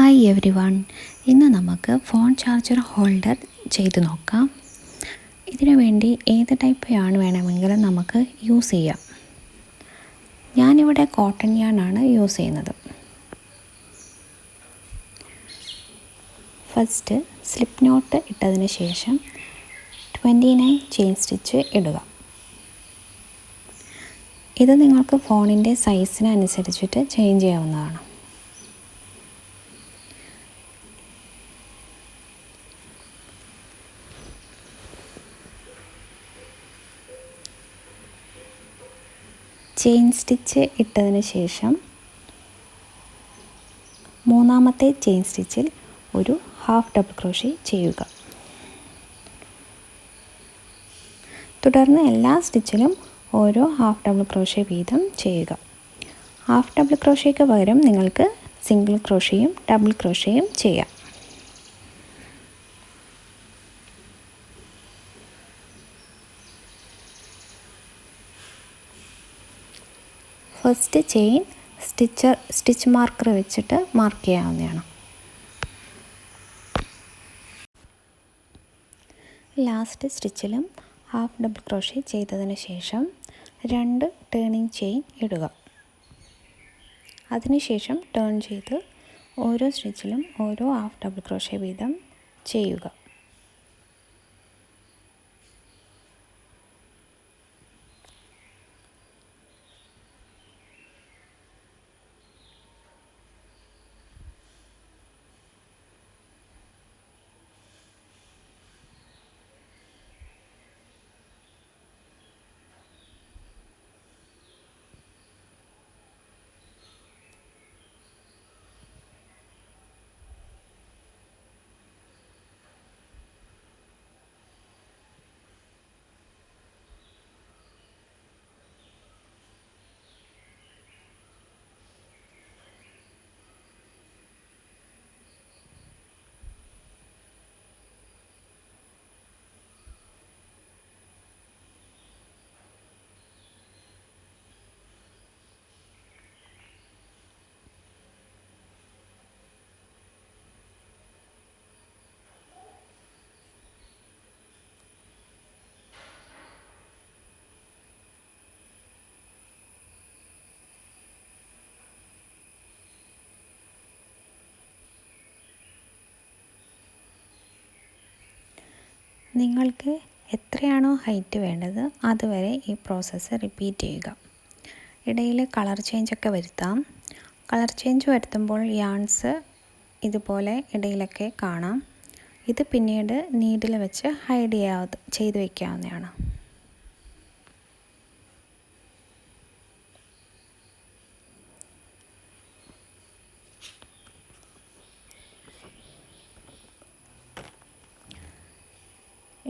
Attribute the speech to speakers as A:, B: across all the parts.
A: Hi every one. ഇന്ന് നമുക്ക് phone charger holder ചെയ്ത് നോക്കാം. ഇതിനു വേണ്ടി ഏത് ടൈപ്പ് യാണ് വേണമെങ്കിലും നമുക്ക് യൂസ് ചെയ്യാം. ഞാനിവിടെ കോട്ടൺ യാണാണ് യൂസ് ചെയ്യുന്നത്. ഫസ്റ്റ് സ്ലിപ്പ് നോട്ട് ഇട്ടതിന് ശേഷം 29 ചെയിൻ സ്റ്റിച്ച് ഇടുക. ഇത് നിങ്ങൾക്ക് ഫോണിൻ്റെ സൈസിനനുസരിച്ചിട്ട് ചേഞ്ച് ചെയ്യാവുന്നതാണ്. ചെയിൻ സ്റ്റിച്ച് ഇട്ടതിന് ശേഷം മൂന്നാമത്തെ ചെയിൻ സ്റ്റിച്ചിൽ ഒരു ഹാഫ് ഡബിൾ ക്രോഷേ ചെയ്യുക. തുടർന്ന് എല്ലാ സ്റ്റിച്ചിലും ഓരോ ഹാഫ് ഡബിൾ ക്രോഷേ വീതം ചെയ്യുക. ഹാഫ് ഡബിൾ ക്രോഷേക്ക് പകരം നിങ്ങൾക്ക് സിംഗിൾ ക്രോഷേയും ഡബിൾ ക്രോഷേയും ചെയ്യാം. ഫസ്റ്റ് ചെയിൻ സ്റ്റിച്ച് മാർക്കർ വെച്ചിട്ട് മാർക്ക് ചെയ്യാവുന്നതാണ്. ലാസ്റ്റ് സ്റ്റിച്ചിലും ഹാഫ് ഡബിൾ ക്രോഷേ ചെയ്തതിന് ശേഷം 2 ടേണിംഗ് ചെയിൻ ഇടുക. അതിനുശേഷം ടേൺ ചെയ്ത് ഓരോ സ്റ്റിച്ചിലും ഓരോ ഹാഫ് ഡബിൾ ക്രോഷേ വീതം ചെയ്യുക. നിങ്ങൾക്ക് എത്രയാണോ ഹൈറ്റ് വേണ്ടത് അതുവരെ ഈ പ്രോസസ്സ് റിപ്പീറ്റ് ചെയ്യുക. ഇടയിൽ കളർ ചേഞ്ചൊക്കെ വരുത്താം. കളർ ചേഞ്ച് വരുത്തുമ്പോൾ യാൺസ് ഇതുപോലെ ഇടയിലൊക്കെ കാണാം. ഇത് പിന്നീട് നീഡിൽ വെച്ച് ഹൈഡ് ചെയ്ത് വയ്ക്കാവുന്നതാണ്.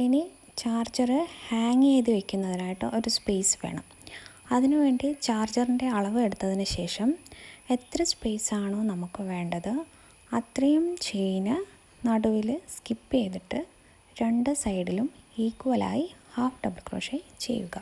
A: ഇനി ചാർജർ ഹാങ് ചെയ്ത് വെക്കുന്നതിനായിട്ട് ഒരു സ്പേസ് വേണം. അതിനുവേണ്ടി ചാർജറിൻ്റെ അളവ് എടുത്തതിന് ശേഷം എത്ര സ്പേസാണോ നമുക്ക് വേണ്ടത് അത്രയും ചെയിന് നടുവിൽ സ്കിപ്പ് ചെയ്തിട്ട് 2 സൈഡിലും ഈക്വലായി ഹാഫ് ഡബിൾ ക്രോഷേ ചെയ്യുക.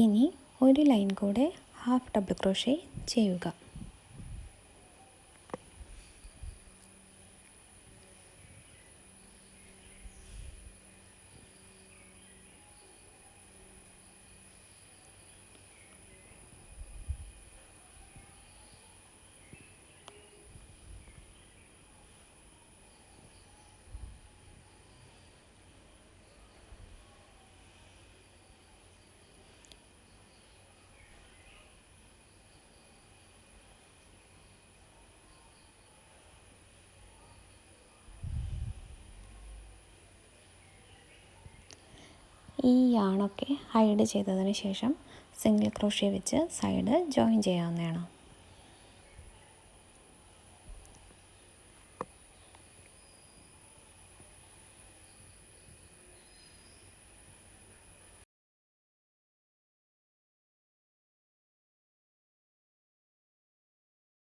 A: ഇനി ഒരു ലൈൻ കൂടെ ഹാഫ് ഡബിൾ ക്രോഷേ ചെയ്യുക. ഈ യാണൊക്കെ ഹൈഡ് ചെയ്തതിന് ശേഷം സിംഗിൾ ക്രോഷ്യ വെച്ച് സൈഡ് ജോയിൻ ചെയ്യാവുന്നതാണ്.